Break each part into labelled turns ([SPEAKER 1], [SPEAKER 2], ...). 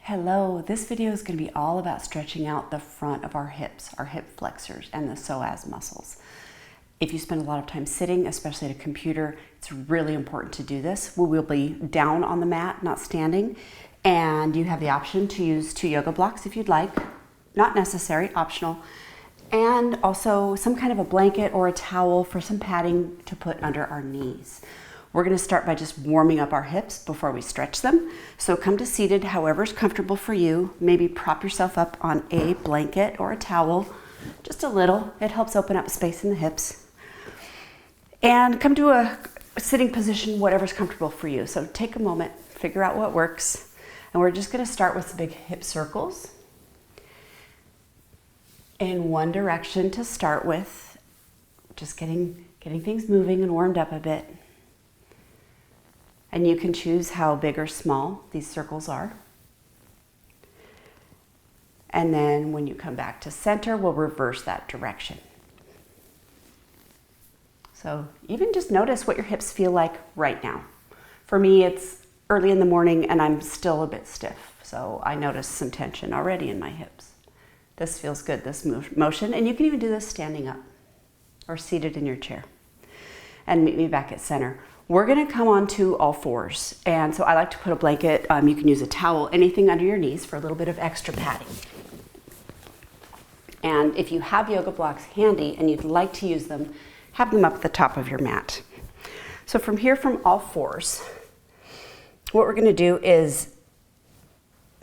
[SPEAKER 1] Hello, this video is going to be all about stretching out the front of our hips, our hip flexors and the psoas muscles. If you spend a lot of time sitting, especially at a computer, it's really important to do this. We will be down on the mat, not standing, and you have the option to use 2 yoga blocks if you'd like. Not necessary, optional. And also some kind of a blanket or a towel for some padding to put under our knees. We're going to start by just warming up our hips before we stretch them. So come to seated, however's comfortable for you. Maybe prop yourself up on a blanket or a towel, just a little. It helps open up space in the hips. And come to a sitting position, whatever's comfortable for you. So take a moment, figure out what works. And we're just going to start with some big hip circles in one direction to start with. Just getting things moving and warmed up a bit. And you can choose how big or small these circles are. And then when you come back to center, we'll reverse that direction. So even just notice what your hips feel like right now. For me, it's early in the morning and I'm still a bit stiff. So I notice some tension already in my hips. This feels good, this motion. And you can even do this standing up or seated in your chair. And meet me back at center. We're going to come onto all fours. And so I like to put a blanket, you can use a towel, anything under your knees for a little bit of extra padding. And if you have yoga blocks handy and you'd like to use them, have them up at the top of your mat. So from here, from all fours, what we're going to do is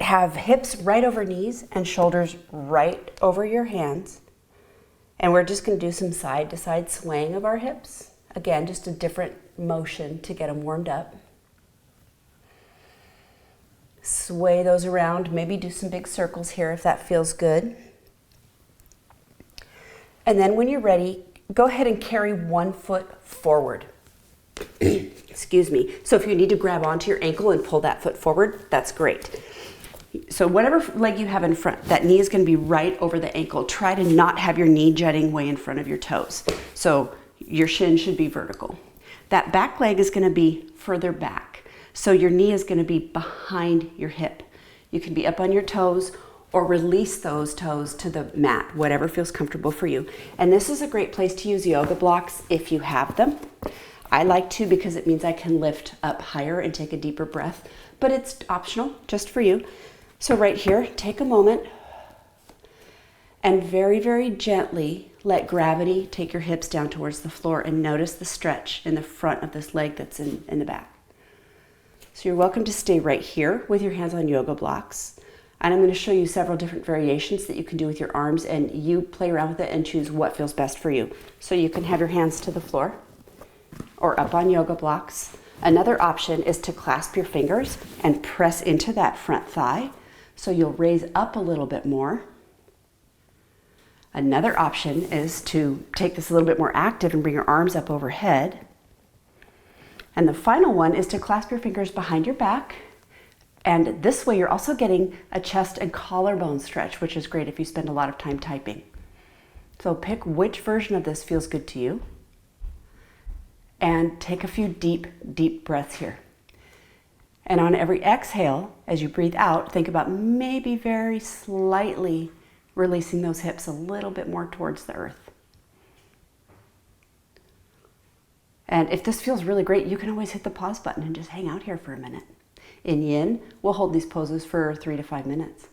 [SPEAKER 1] have hips right over knees and shoulders right over your hands. And we're just going to do some side to side swaying of our hips. Again, just a different motion to get them warmed up. Sway those around, maybe do some big circles here if that feels good. And then when you're ready, go ahead and carry one foot forward. Excuse me. So if you need to grab onto your ankle and pull that foot forward, that's great. So whatever leg you have in front, that knee is going to be right over the ankle. Try to not have your knee jutting way in front of your toes. So your shin should be vertical. That back leg is going to be further back. So your knee is going to be behind your hip. You can be up on your toes or release those toes to the mat, whatever feels comfortable for you. And this is a great place to use yoga blocks if you have them. I like to because it means I can lift up higher and take a deeper breath, but it's optional just for you. So right here, take a moment and very, very gently let gravity take your hips down towards the floor and notice the stretch in the front of this leg that's in the back. So you're welcome to stay right here with your hands on yoga blocks. And I'm going to show you several different variations that you can do with your arms, and you play around with it and choose what feels best for you. So you can have your hands to the floor or up on yoga blocks. Another option is to clasp your fingers and press into that front thigh. So you'll raise up a little bit more. Another option is to take this a little bit more active and bring your arms up overhead. And the final one is to clasp your fingers behind your back. And this way you're also getting a chest and collarbone stretch, which is great if you spend a lot of time typing. So pick which version of this feels good to you. And take a few deep, deep breaths here. And on every exhale, as you breathe out, think about maybe very slightly releasing those hips a little bit more towards the earth. And if this feels really great, you can always hit the pause button and just hang out here for a minute. In yin, we'll hold these poses for 3 to 5 minutes.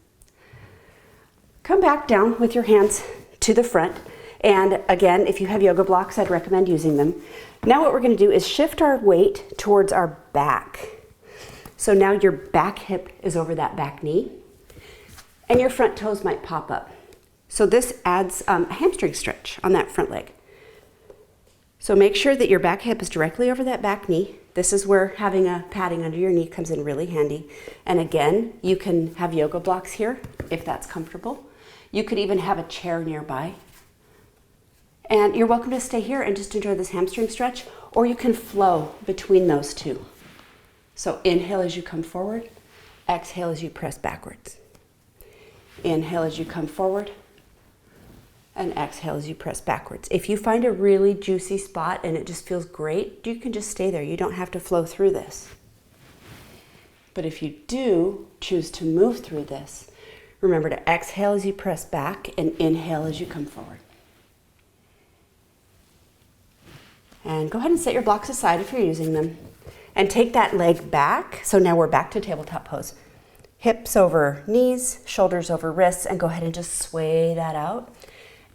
[SPEAKER 1] Come back down with your hands to the front. And again, if you have yoga blocks, I'd recommend using them. Now what we're going to do is shift our weight towards our back. So now your back hip is over that back knee. And your front toes might pop up. So this adds a hamstring stretch on that front leg. So make sure that your back hip is directly over that back knee. This is where having a padding under your knee comes in really handy. And again, you can have yoga blocks here if that's comfortable. You could even have a chair nearby. And you're welcome to stay here and just enjoy this hamstring stretch, or you can flow between those two. So inhale as you come forward, exhale as you press backwards. Inhale as you come forward, and exhale as you press backwards. If you find a really juicy spot and it just feels great, you can just stay there. You don't have to flow through this. But if you do choose to move through this, remember to exhale as you press back and inhale as you come forward. And go ahead and set your blocks aside if you're using them. And take that leg back. So now we're back to tabletop pose. Hips over knees, shoulders over wrists, and go ahead and just sway that out.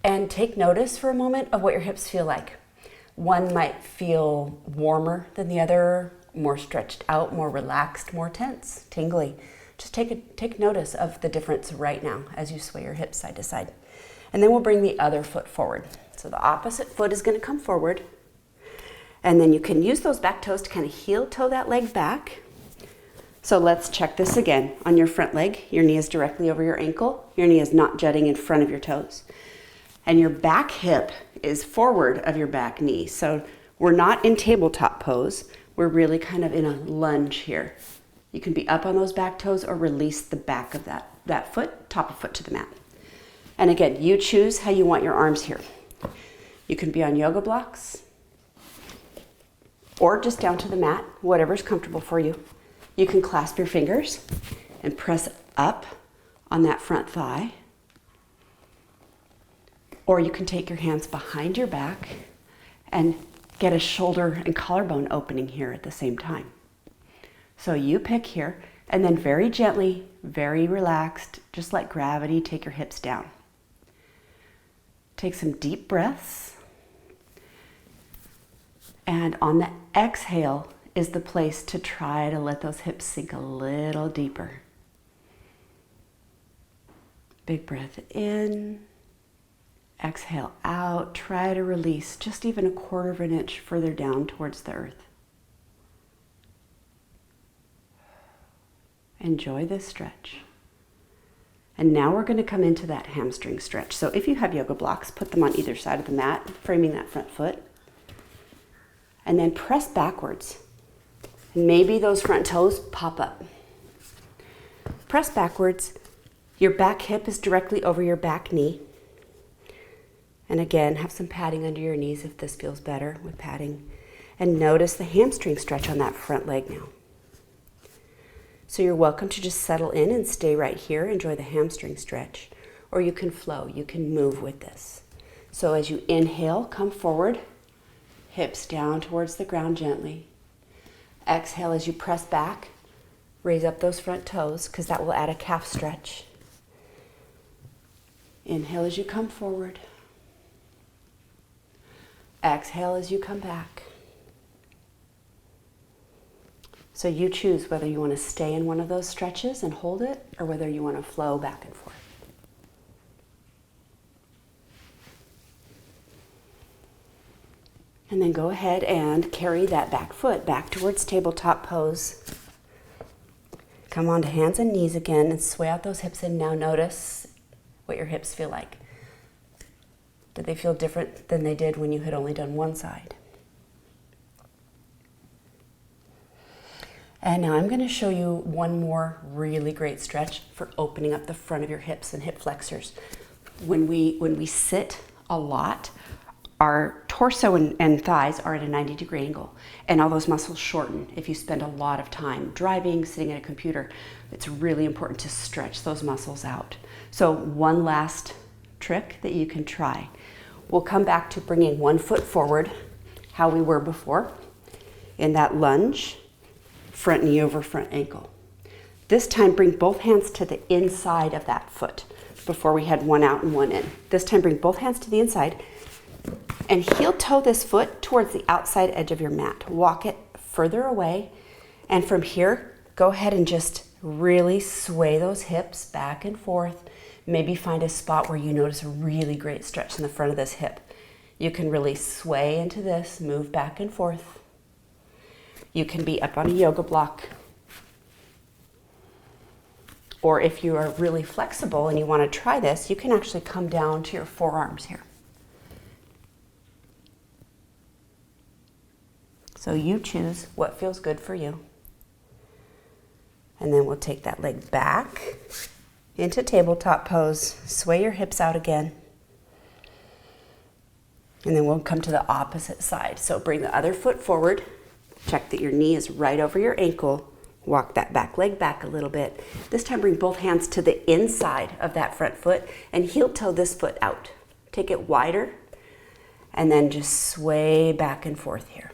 [SPEAKER 1] And take notice for a moment of what your hips feel like. One might feel warmer than the other, more stretched out, more relaxed, more tense, tingly. Just take notice of the difference right now as you sway your hips side to side. And then we'll bring the other foot forward. So the opposite foot is going to come forward. And then you can use those back toes to kind of heel toe that leg back. So let's check this again. On your front leg, your knee is directly over your ankle. Your knee is not jutting in front of your toes. And your back hip is forward of your back knee. So we're not in tabletop pose. We're really kind of in a lunge here. You can be up on those back toes or release the back of that foot, top of foot to the mat. And again, you choose how you want your arms here. You can be on yoga blocks or just down to the mat, whatever's comfortable for you. You can clasp your fingers and press up on that front thigh. Or you can take your hands behind your back and get a shoulder and collarbone opening here at the same time. So you pick here, and then very gently, very relaxed, just like gravity, take your hips down. Take some deep breaths. And on the exhale is the place to try to let those hips sink a little deeper. Big breath in. Exhale out. Try to release just even 1/4 of an inch further down towards the earth. Enjoy this stretch. And now we're going to come into that hamstring stretch. So if you have yoga blocks, put them on either side of the mat, framing that front foot. And then press backwards. And maybe those front toes pop up. Press backwards. Your back hip is directly over your back knee. And again, have some padding under your knees if this feels better with padding. And notice the hamstring stretch on that front leg now. So you're welcome to just settle in and stay right here, enjoy the hamstring stretch. Or you can flow, you can move with this. So as you inhale, come forward, hips down towards the ground gently. Exhale as you press back, raise up those front toes because that will add a calf stretch. Inhale as you come forward. Exhale as you come back. So you choose whether you want to stay in one of those stretches and hold it or whether you want to flow back and forth. And then go ahead and carry that back foot back towards tabletop pose. Come onto hands and knees again and sway out those hips, and now notice what your hips feel like. Did they feel different than they did when you had only done one side? And now I'm going to show you one more really great stretch for opening up the front of your hips and hip flexors. When we sit a lot, our torso and thighs are at a 90-degree angle, and all those muscles shorten. If you spend a lot of time driving, sitting at a computer, it's really important to stretch those muscles out. So one last trick that you can try. We'll come back to bringing one foot forward, how we were before, in that lunge, front knee over front ankle. This time bring both hands to the inside of that foot. Before we had one out and one in. This time bring both hands to the inside and heel toe this foot towards the outside edge of your mat. Walk it further away, and from here, go ahead and just really sway those hips back and forth. Maybe find a spot where you notice a really great stretch in the front of this hip. You can really sway into this, move back and forth. You can be up on a yoga block. Or if you are really flexible and you want to try this, you can actually come down to your forearms here. So you choose what feels good for you. And then we'll take that leg back into tabletop pose. Sway your hips out again. And then we'll come to the opposite side. So bring the other foot forward. Check that your knee is right over your ankle. Walk that back leg back a little bit. This time bring both hands to the inside of that front foot and heel toe this foot out. Take it wider and then just sway back and forth here.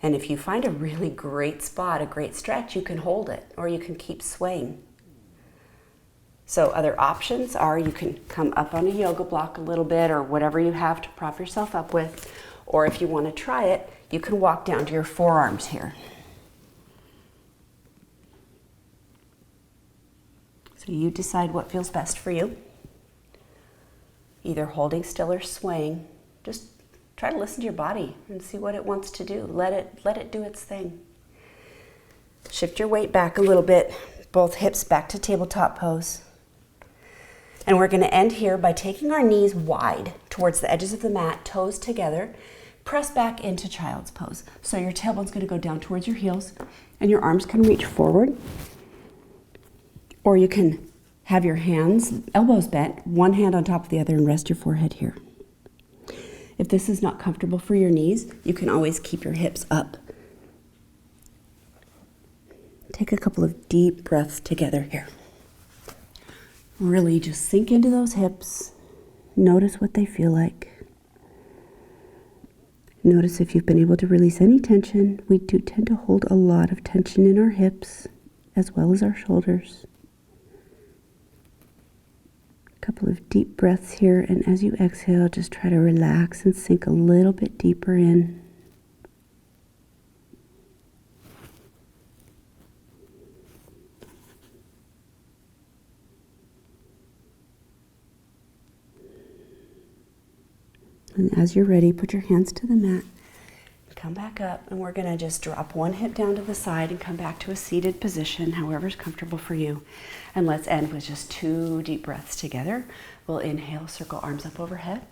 [SPEAKER 1] And if you find a really great spot, a great stretch, you can hold it or you can keep swaying. So other options are you can come up on a yoga block a little bit or whatever you have to prop yourself up with. Or if you want to try it, you can walk down to your forearms here. So you decide what feels best for you. Either holding still or swaying. Just try to listen to your body and see what it wants to do. Let it do its thing. Shift your weight back a little bit, both hips back to tabletop pose. And we're going to end here by taking our knees wide towards the edges of the mat, toes together. Press back into child's pose. So your tailbone's going to go down towards your heels and your arms can reach forward. Or you can have your hands, elbows bent, one hand on top of the other and rest your forehead here. If this is not comfortable for your knees, you can always keep your hips up. Take a couple of deep breaths together here. Really just sink into those hips. Notice what they feel like. Notice if you've been able to release any tension. We do tend to hold a lot of tension in our hips as well as our shoulders. Couple of deep breaths here, and as you exhale, just try to relax and sink a little bit deeper in. And as you're ready, put your hands to the mat, come back up, and we're going to just drop one hip down to the side and come back to a seated position, however's comfortable for you. And let's end with just 2 deep breaths together. We'll inhale, circle arms up overhead.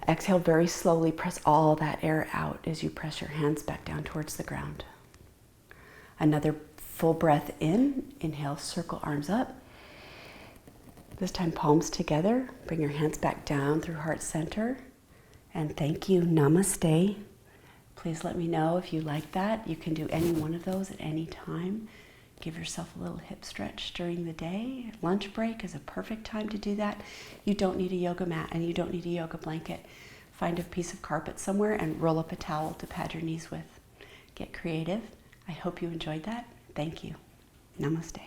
[SPEAKER 1] Exhale very slowly, press all that air out as you press your hands back down towards the ground. Another full breath in, inhale, circle arms up. This time palms together, bring your hands back down through heart center. And thank you, namaste. Please let me know if you like that. You can do any one of those at any time. Give yourself a little hip stretch during the day. Lunch break is a perfect time to do that. You don't need a yoga mat and you don't need a yoga blanket. Find a piece of carpet somewhere and roll up a towel to pad your knees with. Get creative. I hope you enjoyed that. Thank you. Namaste.